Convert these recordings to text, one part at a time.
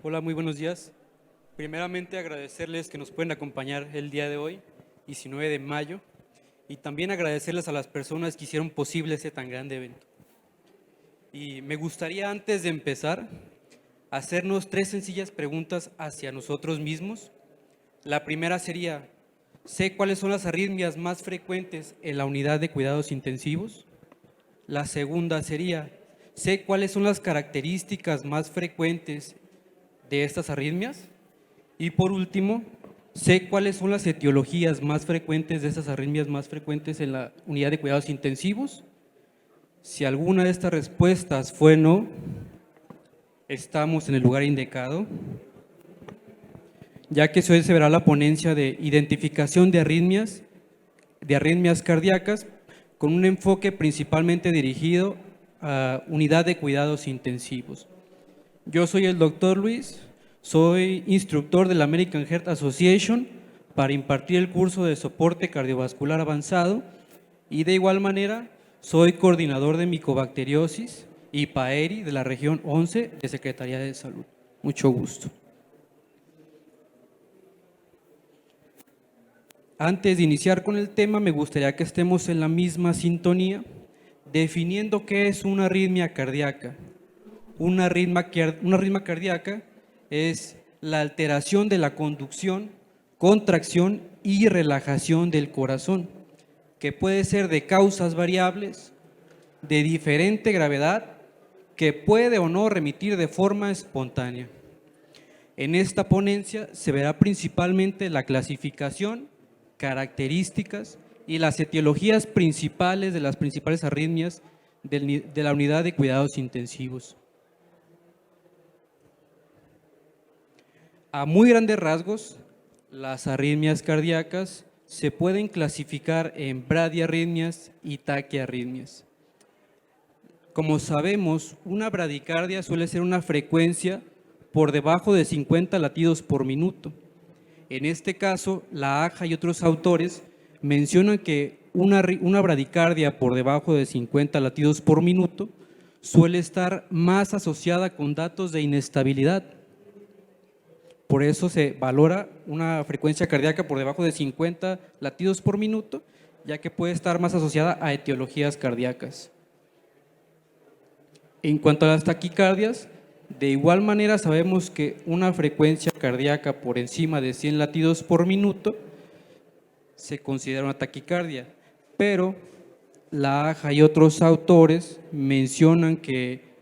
Hola, muy buenos días. Primeramente agradecerles que nos pueden acompañar el día de hoy, 19 de mayo, y también agradecerles a las personas que hicieron posible ese tan grande evento. Y me gustaría, antes de empezar, hacernos 3 sencillas preguntas hacia nosotros mismos. La primera sería, ¿sé cuáles son las arritmias más frecuentes en la unidad de cuidados intensivos? La segunda sería, ¿sé cuáles son las características más frecuentes de estas arritmias? Y por último, sé cuáles son las etiologías más frecuentes de estas arritmias más frecuentes en la unidad de cuidados intensivos. Si alguna de estas respuestas fue no, estamos en el lugar indicado, ya que hoy se verá la ponencia de identificación de arritmias cardíacas con un enfoque principalmente dirigido a unidad de cuidados intensivos. Yo soy el doctor Luis, soy instructor de la American Heart Association para impartir el curso de soporte cardiovascular avanzado y de igual manera soy coordinador de micobacteriosis y PAERI de la región 11 de Secretaría de Salud. Mucho gusto. Antes de iniciar con el tema, me gustaría que estemos en la misma sintonía, definiendo qué es una arritmia cardíaca. Una arritmia cardíaca es la alteración de la conducción, contracción y relajación del corazón, que puede ser de causas variables, de diferente gravedad, que puede o no remitir de forma espontánea. En esta ponencia se verá principalmente la clasificación, características y las etiologías principales de las principales arritmias de la unidad de cuidados intensivos. A muy grandes rasgos, las arritmias cardíacas se pueden clasificar en bradiarritmias y taquiarritmias. Como sabemos, una bradicardia suele ser una frecuencia por debajo de 50 latidos por minuto. En este caso, la AJA y otros autores mencionan que una bradicardia por debajo de 50 latidos por minuto suele estar más asociada con datos de inestabilidad. Por eso se valora una frecuencia cardíaca por debajo de 50 latidos por minuto, ya que puede estar más asociada a etiologías cardíacas. En cuanto a las taquicardias, de igual manera sabemos que una frecuencia cardíaca por encima de 100 latidos por minuto se considera una taquicardia, pero la AJA y otros autores mencionan que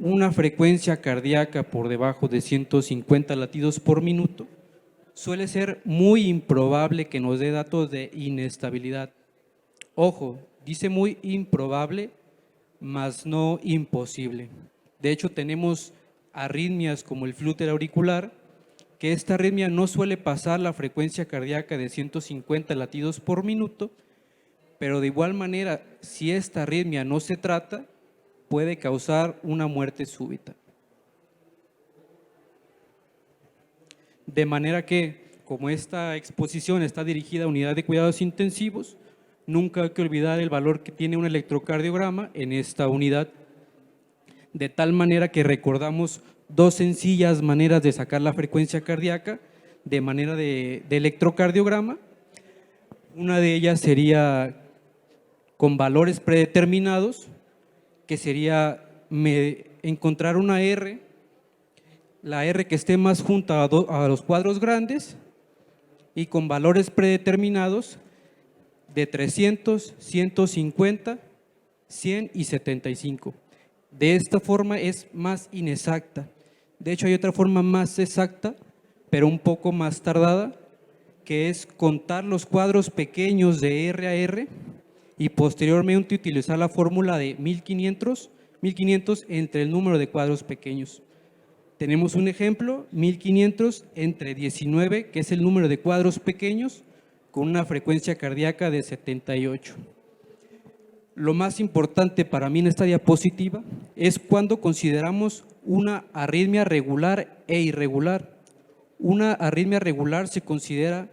una frecuencia cardíaca por debajo de 150 latidos por minuto suele ser muy improbable que nos dé datos de inestabilidad. Ojo, dice muy improbable, mas no imposible. De hecho, tenemos arritmias como el flúter auricular, que esta arritmia no suele pasar la frecuencia cardíaca de 150 latidos por minuto, pero de igual manera, si esta arritmia no se trata, puede causar una muerte súbita. De manera que, como esta exposición está dirigida a unidad de cuidados intensivos, nunca hay que olvidar el valor que tiene un electrocardiograma en esta unidad, de tal manera que recordamos 2 sencillas maneras de sacar la frecuencia cardíaca de manera de electrocardiograma. Una de ellas sería con valores predeterminados, que sería encontrar una R, la R que esté más junta a los cuadros grandes y con valores predeterminados de 300, 150, 100 y 75. De esta forma es más inexacta. De hecho, hay otra forma más exacta, pero un poco más tardada, que es contar los cuadros pequeños de R a R y posteriormente utilizar la fórmula de 1500 entre el número de cuadros pequeños. Tenemos un ejemplo, 1500 entre 19, que es el número de cuadros pequeños, con una frecuencia cardíaca de 78. Lo más importante para mí en esta diapositiva es cuando consideramos una arritmia regular e irregular. Una arritmia regular se considera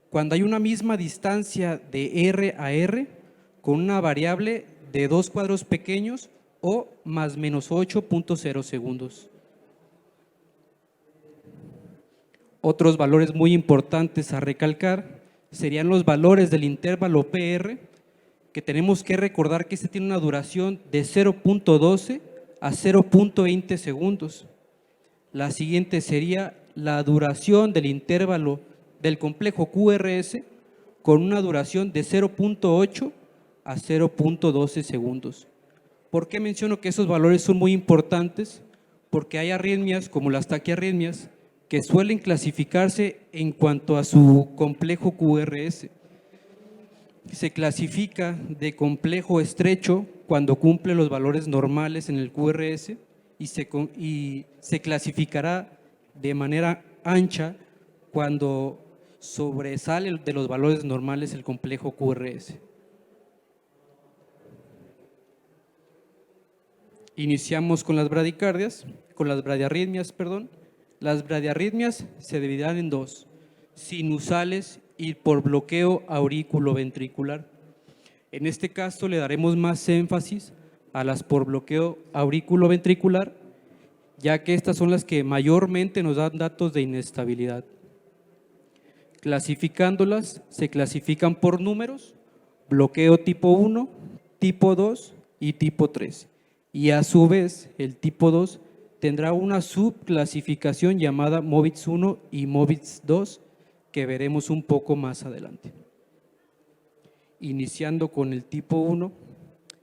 cuando hay una misma distancia de R a R con una variable de 2 cuadros pequeños o más menos 8.0 segundos. Otros valores muy importantes a recalcar serían los valores del intervalo PR, que tenemos que recordar que este tiene una duración de 0.12 a 0.20 segundos. La siguiente sería la duración del intervalo del complejo QRS con una duración de 0.8 a 0.12 segundos. ¿Por qué menciono que esos valores son muy importantes? Porque hay arritmias, como las taquiarritmias, que suelen clasificarse en cuanto a su complejo QRS. Se clasifica de complejo estrecho cuando cumple los valores normales en el QRS y se clasificará de manera ancha cuando sobresale de los valores normales el complejo QRS. Iniciamos con las bradicardias, con las bradiarritmias, perdón. Las bradiarritmias se dividirán en dos: sinusales y por bloqueo aurículo-ventricular. En este caso le daremos más énfasis a las por bloqueo aurículo-ventricular, ya que estas son las que mayormente nos dan datos de inestabilidad. Clasificándolas, se clasifican por números: bloqueo tipo 1, tipo 2 y tipo 3. Y a su vez, el tipo 2 tendrá una subclasificación llamada MOVITS 1 y MOVITS 2, que veremos un poco más adelante. Iniciando con el tipo 1,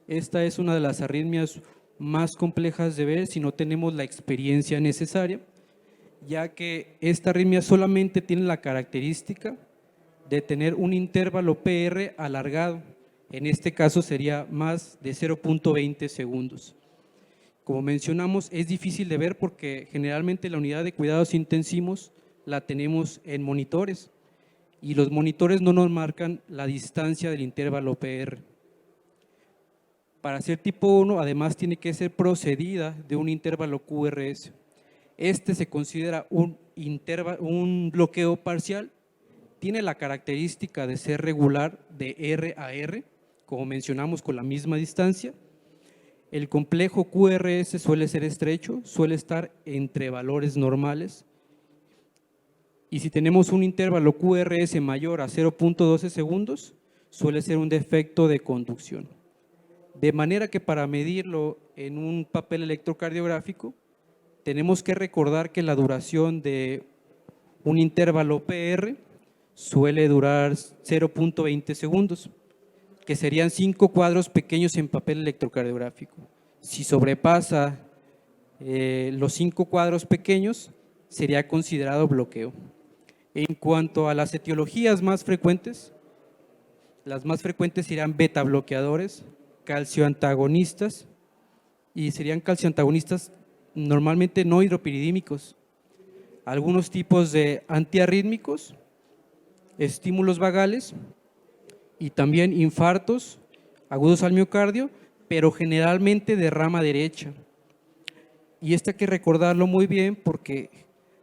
esta es una de las arritmias más complejas de ver si no tenemos la experiencia necesaria, ya que esta arritmia solamente tiene la característica de tener un intervalo PR alargado. En este caso sería más de 0.20 segundos. Como mencionamos, es difícil de ver porque generalmente la unidad de cuidados intensivos la tenemos en monitores y los monitores no nos marcan la distancia del intervalo PR. Para ser tipo 1, además tiene que ser precedida de un intervalo QRS. Este se considera un bloqueo parcial, tiene la característica de ser regular de R a R, como mencionamos, con la misma distancia. El complejo QRS suele ser estrecho, suele estar entre valores normales. Y si tenemos un intervalo QRS mayor a 0.12 segundos, suele ser un defecto de conducción. De manera que para medirlo en un papel electrocardiográfico, tenemos que recordar que la duración de un intervalo PR suele durar 0.20 segundos, que serían 5 cuadros pequeños en papel electrocardiográfico. Si sobrepasa los 5 cuadros pequeños, sería considerado bloqueo. En cuanto a las etiologías más frecuentes, las más frecuentes serían beta bloqueadores, calcioantagonistas, y serían calcioantagonistas normalmente no hidropiridímicos, algunos tipos de antiarrítmicos, estímulos vagales y también infartos agudos al miocardio, pero generalmente de rama derecha. Y esto hay que recordarlo muy bien porque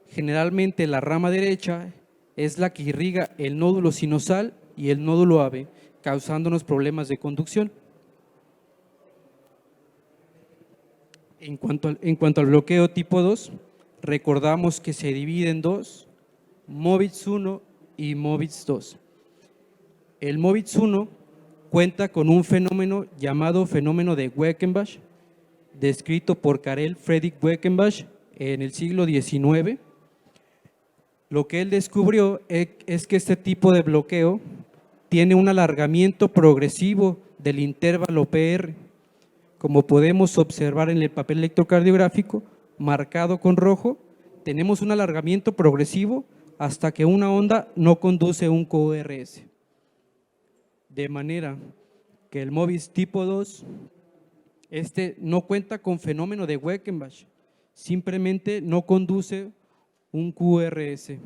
generalmente la rama derecha es la que irriga el nódulo sinosal y el nódulo AV, causándonos problemas de conducción. En cuanto al bloqueo tipo 2, recordamos que se divide en dos: MOVITS 1 y MOVITS 2. El MOVITS 1 cuenta con un fenómeno llamado fenómeno de Queckenbach, descrito por Karel Friedrich Queckenbach en el siglo XIX. Lo que él descubrió es que este tipo de bloqueo tiene un alargamiento progresivo del intervalo PR, como podemos observar en el papel electrocardiográfico marcado con rojo. Tenemos un alargamiento progresivo hasta que una onda no conduce un QRS. De manera que el MOVITS tipo 2, no cuenta con fenómeno de Queckenbach, simplemente no conduce un QRS.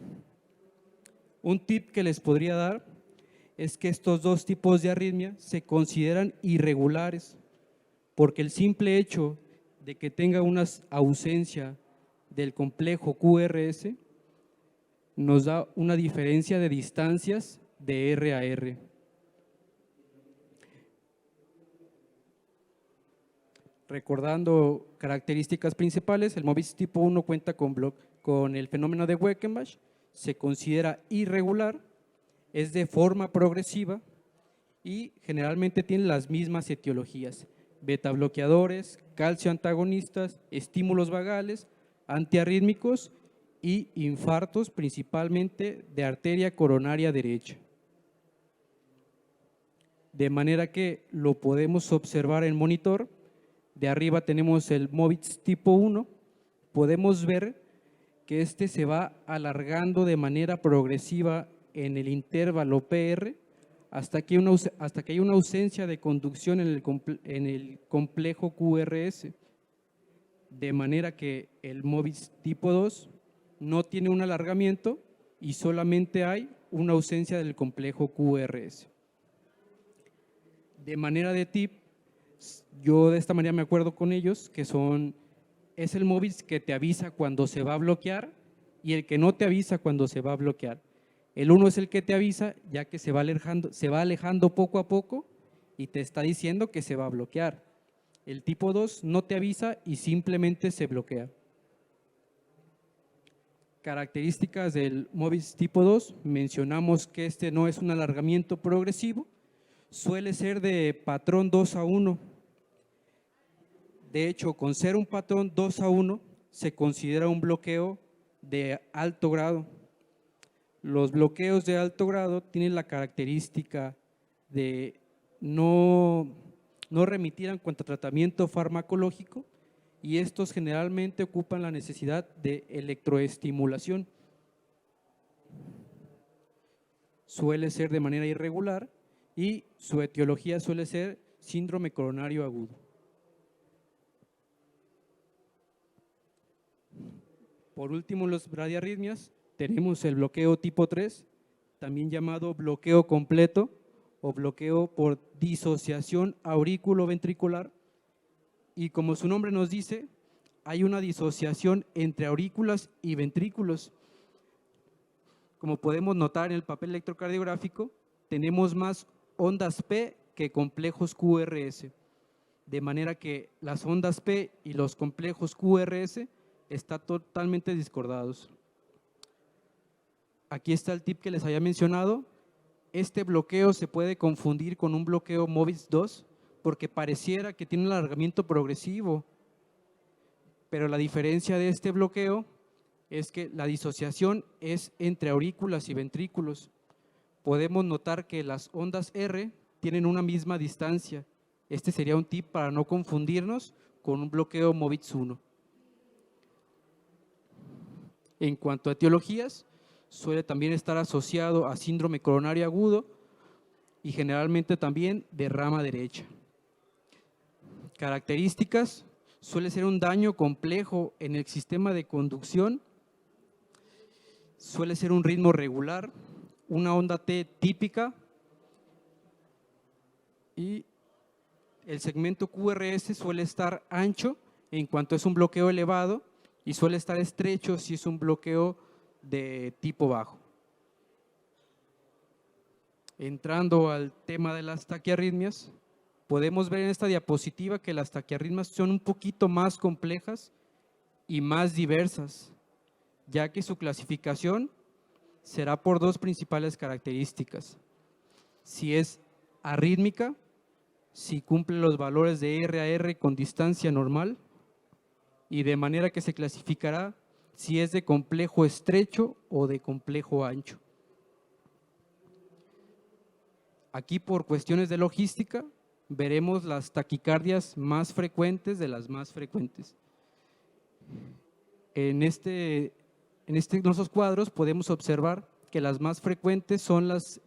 Un tip que les podría dar es que estos dos tipos de arritmia se consideran irregulares, porque el simple hecho de que tenga una ausencia del complejo QRS nos da una diferencia de distancias de R a R. Recordando características principales, el MOVITS tipo 1 cuenta con el fenómeno de Queckenbach, se considera irregular, es de forma progresiva y generalmente tiene las mismas etiologías: beta bloqueadores, calcio antagonistas, estímulos vagales, antiarrítmicos y infartos, principalmente de arteria coronaria derecha. De manera que lo podemos observar en monitor. De arriba tenemos el MOVITS tipo 1, podemos ver que este se va alargando de manera progresiva en el intervalo PR hasta que hay una ausencia de conducción en el complejo QRS, de manera que el MOVITS tipo 2 no tiene un alargamiento y solamente hay una ausencia del complejo QRS. De manera de tip, yo de esta manera me acuerdo con ellos, que es el MOVITS que te avisa cuando se va a bloquear y el que no te avisa cuando se va a bloquear. El 1 es el que te avisa, ya que se va alejando poco a poco y te está diciendo que se va a bloquear. El tipo 2 no te avisa y simplemente se bloquea. Características del MOVITS tipo 2, mencionamos que este no es un alargamiento progresivo, suele ser de patrón 2:1. De hecho, con ser un patrón 2:1 se considera un bloqueo de alto grado. Los bloqueos de alto grado tienen la característica de no remitir en cuanto a tratamiento farmacológico y estos generalmente ocupan la necesidad de electroestimulación. Suele ser de manera irregular y su etiología suele ser síndrome coronario agudo. Por último, los bradiarritmias, tenemos el bloqueo tipo 3, también llamado bloqueo completo o bloqueo por disociación aurículo-ventricular, y como su nombre nos dice, hay una disociación entre aurículas y ventrículos. Como podemos notar en el papel electrocardiográfico, tenemos más ondas P que complejos QRS, de manera que las ondas P y los complejos QRS están totalmente discordados. Aquí está el tip que les había mencionado. Este bloqueo se puede confundir con un bloqueo MOVITS 2 porque pareciera que tiene un alargamiento progresivo, pero la diferencia de este bloqueo es que la disociación es entre aurículas y ventrículos. Podemos notar que las ondas R tienen una misma distancia. Este sería un tip para no confundirnos con un bloqueo MOVITS 1. En cuanto a etiologías, suele también estar asociado a síndrome coronario agudo y generalmente también de rama derecha. Características: suele ser un daño complejo en el sistema de conducción, suele ser un ritmo regular, una onda T típica y el segmento QRS suele estar ancho en cuanto es un bloqueo elevado y suele estar estrecho si es un bloqueo de tipo bajo. Entrando al tema de las taquiarritmias, podemos ver en esta diapositiva que las taquiarritmias son un poquito más complejas y más diversas, ya que su clasificación será por dos principales características: si es arrítmica, si cumple los valores de R a R con distancia normal, y de manera que se clasificará si es de complejo estrecho o de complejo ancho. Aquí, por cuestiones de logística, veremos las taquicardias más frecuentes de las más frecuentes. En estos cuadros podemos observar que las más frecuentes son las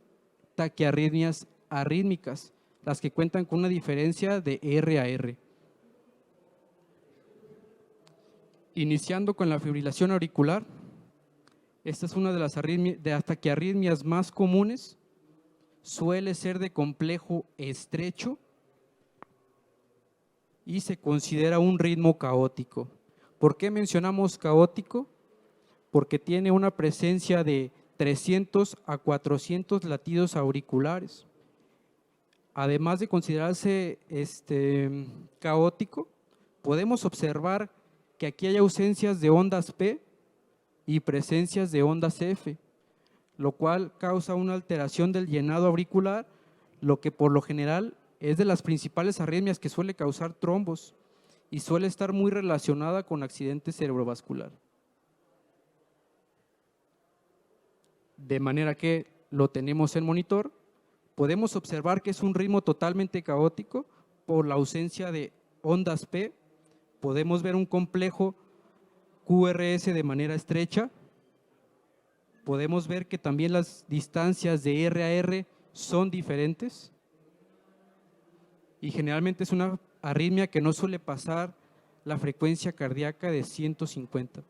taquiarritmias arrítmicas, las que cuentan con una diferencia de R a R. Iniciando con la fibrilación auricular, esta es una de las taquiarritmias más comunes, suele ser de complejo estrecho y se considera un ritmo caótico. ¿Por qué mencionamos caótico? Porque tiene una presencia de 300 a 400 latidos auriculares. Además de considerarse caótico, podemos observar que aquí hay ausencias de ondas P y presencias de ondas F, lo cual causa una alteración del llenado auricular, lo que por lo general es de las principales arritmias que suele causar trombos y suele estar muy relacionada con accidente cerebrovascular. De manera que lo tenemos en monitor, podemos observar que es un ritmo totalmente caótico por la ausencia de ondas P. Podemos ver un complejo QRS de manera estrecha. Podemos ver que también las distancias de R a R son diferentes. Y generalmente es una arritmia que no suele pasar la frecuencia cardíaca de 150.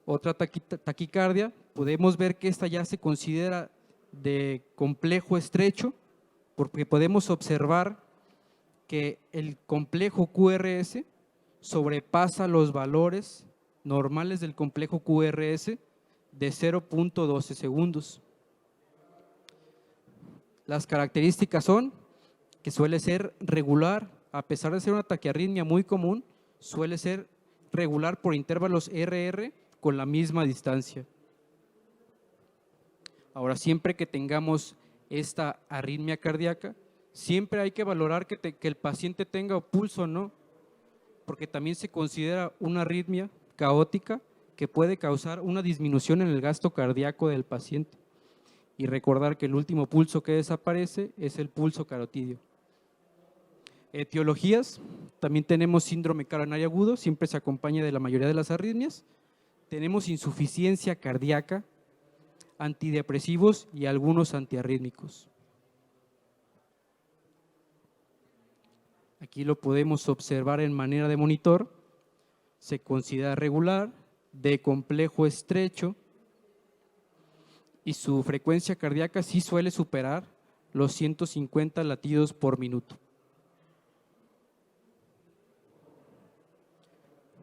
Otra taquicardia, podemos ver que esta ya se considera de complejo estrecho, porque podemos observar que el complejo QRS sobrepasa los valores normales del complejo QRS de 0.12 segundos. Las características son que suele ser regular, a pesar de ser una taquiarritmia muy común, suele ser regular por intervalos RR con la misma distancia. Ahora, siempre que tengamos esta arritmia cardíaca, siempre hay que valorar que el paciente tenga pulso o no, porque también se considera una arritmia caótica que puede causar una disminución en el gasto cardíaco del paciente. Y recordar que el último pulso que desaparece es el pulso carotidio. Etiologías, también tenemos síndrome coronario agudo, siempre se acompaña de la mayoría de las arritmias. Tenemos insuficiencia cardíaca, antidepresivos y algunos antiarrítmicos. Aquí lo podemos observar en manera de monitor. Se considera regular, de complejo estrecho, y su frecuencia cardíaca sí suele superar los 150 latidos por minuto.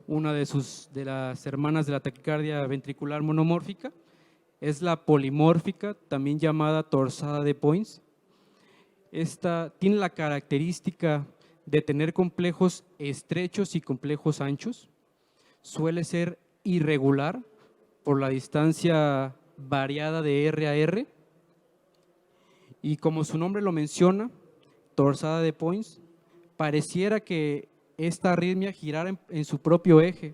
Una de las hermanas de la taquicardia ventricular monomórfica es la polimórfica, también llamada torsada de Points. Esta tiene la característica de tener complejos estrechos y complejos anchos. Suele ser irregular por la distancia variada de R a R. Y como su nombre lo menciona, torsada de Points, pareciera que esta arritmia girara en su propio eje.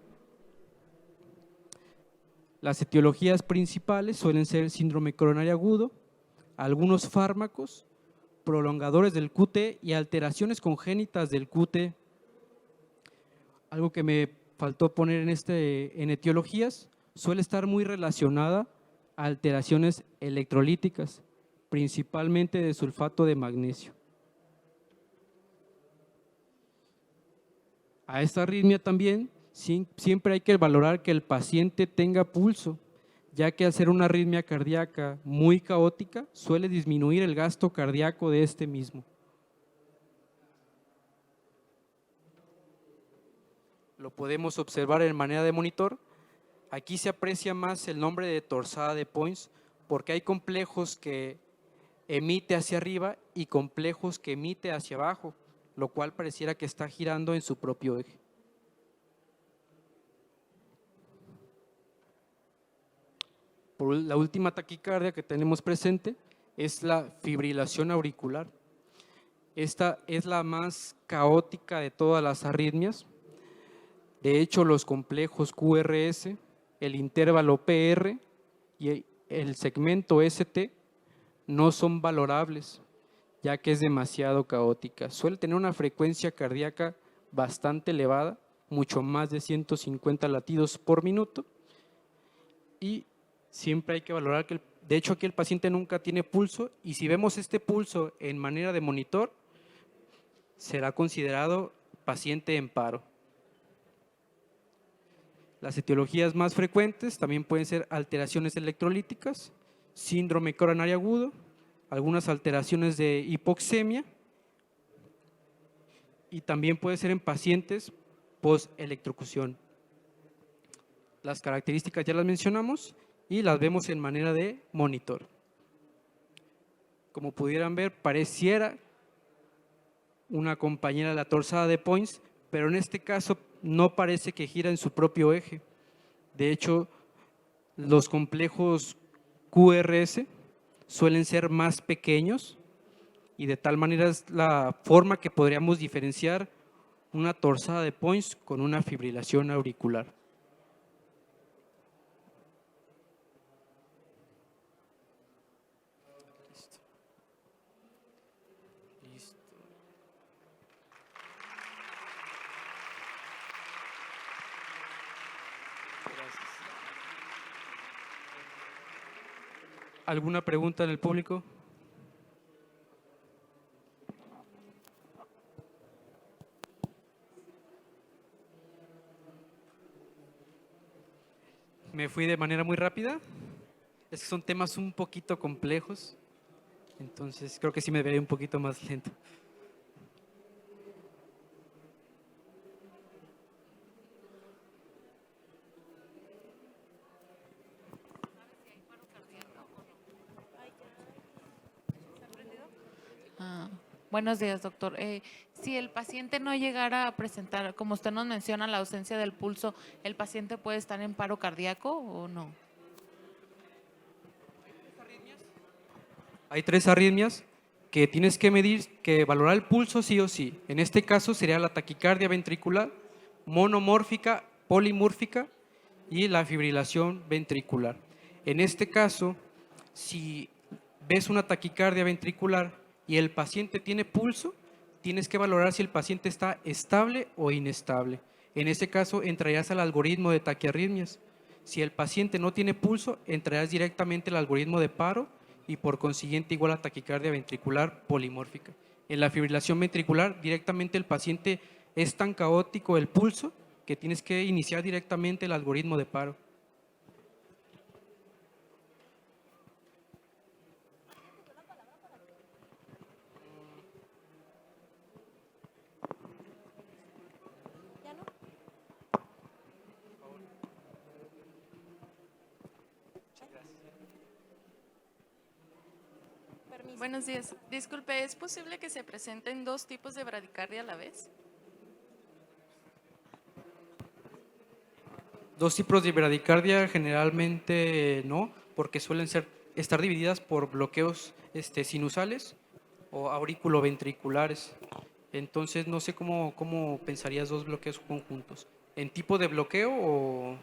Las etiologías principales suelen ser síndrome coronario agudo, algunos fármacos, prolongadores del QT y alteraciones congénitas del QT. Algo que me faltó poner en etiologías, suele estar muy relacionada a alteraciones electrolíticas, principalmente de sulfato de magnesio. A esta arritmia también siempre hay que valorar que el paciente tenga pulso, ya que al ser una arritmia cardíaca muy caótica, suele disminuir el gasto cardíaco de este mismo. Lo podemos observar en manera de monitor. Aquí se aprecia más el nombre de torsada de Points, porque hay complejos que emite hacia arriba y complejos que emite hacia abajo, lo cual pareciera que está girando en su propio eje. Por la última taquicardia que tenemos presente es la fibrilación auricular. Esta es la más caótica de todas las arritmias. De hecho, los complejos QRS, el intervalo PR y el segmento ST no son valorables, ya que es demasiado caótica. Suele tener una frecuencia cardíaca bastante elevada, mucho más de 150 latidos por minuto, y siempre hay que valorar que, de hecho, aquí el paciente nunca tiene pulso, y si vemos este pulso en manera de monitor, será considerado paciente en paro. Las etiologías más frecuentes también pueden ser alteraciones electrolíticas, síndrome coronario agudo, algunas alteraciones de hipoxemia, y también puede ser en pacientes post-electrocución. Las características ya las mencionamos y las vemos en manera de monitor. Como pudieran ver, pareciera una compañera de la torsada de Points, pero en este caso no parece que gira en su propio eje. De hecho, los complejos QRS suelen ser más pequeños y de tal manera es la forma que podríamos diferenciar una torsada de Points con una fibrilación auricular. Listo. Gracias. ¿Alguna pregunta en el público? Me fui de manera muy rápida. Es que son temas un poquito complejos, entonces creo que sí me veré un poquito más lento. Buenos días, doctor. Si el paciente no llegara a presentar, como usted nos menciona, la ausencia del pulso, ¿el paciente puede estar en paro cardíaco o no? Hay 3 arritmias que tienes que medir, que valorar el pulso sí o sí. En este caso sería la taquicardia ventricular, monomórfica, polimórfica y la fibrilación ventricular. En este caso, si ves una taquicardia ventricular y el paciente tiene pulso, tienes que valorar si el paciente está estable o inestable. En este caso, entrarías al algoritmo de taquiarritmias. Si el paciente no tiene pulso, entrarás directamente al algoritmo de paro y por consiguiente igual a taquicardia ventricular polimórfica. En la fibrilación ventricular, directamente el paciente es tan caótico el pulso que tienes que iniciar directamente el algoritmo de paro. Buenos días. Disculpe, ¿es posible que se presenten 2 tipos de bradicardia a la vez? 2 tipos de bradicardia generalmente no, porque suelen estar divididas por bloqueos sinusales o auriculoventriculares. Entonces no sé cómo pensarías 2 bloqueos conjuntos. ¿En tipo de bloqueo o...?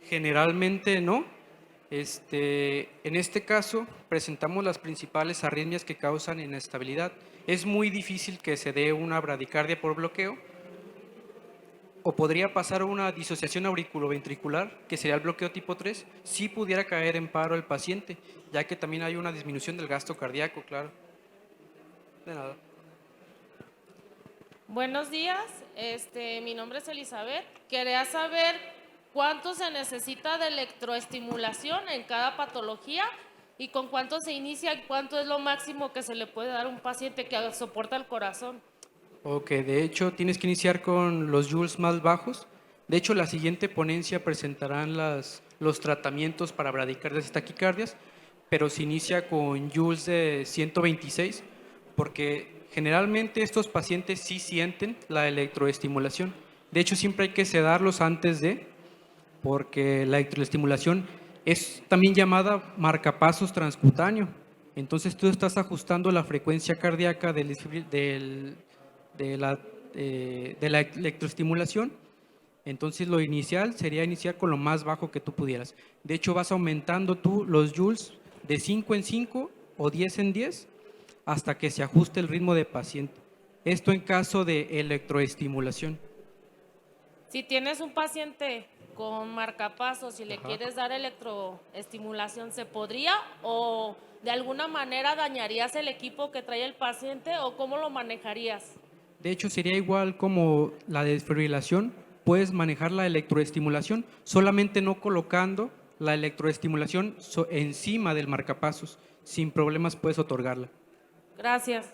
Generalmente no. En este caso presentamos las principales arritmias que causan inestabilidad. Es muy difícil que se dé una bradicardia por bloqueo o podría pasar una disociación auriculoventricular, que sería el bloqueo tipo 3, si pudiera caer en paro el paciente, ya que también hay una disminución del gasto cardíaco, claro. De nada. Buenos días, mi nombre es Elizabeth. Quería saber cuánto se necesita de electroestimulación en cada patología y con cuánto se inicia y cuánto es lo máximo que se le puede dar a un paciente que soporta el corazón. Ok, de hecho tienes que iniciar con los joules más bajos. De hecho, la siguiente ponencia presentarán los tratamientos para bradicardias y taquicardias, pero se inicia con joules de 126, porque generalmente estos pacientes sí sienten la electroestimulación. De hecho, siempre hay que sedarlos antes de, porque la electroestimulación es también llamada marcapasos transcutáneo. Entonces tú estás ajustando la frecuencia cardíaca de la electroestimulación. Entonces lo inicial sería iniciar con lo más bajo que tú pudieras. De hecho vas aumentando tú los joules de 5 en 5 o 10 en 10 hasta que se ajuste el ritmo de paciente. Esto en caso de electroestimulación. Si tienes un paciente con marcapasos y le Ajá. quieres dar electroestimulación, ¿se podría o de alguna manera dañarías el equipo que trae el paciente o cómo lo manejarías? De hecho, sería igual como la desfibrilación, puedes manejar la electroestimulación, solamente no colocando la electroestimulación encima del marcapasos. Sin problemas puedes otorgarla. Gracias.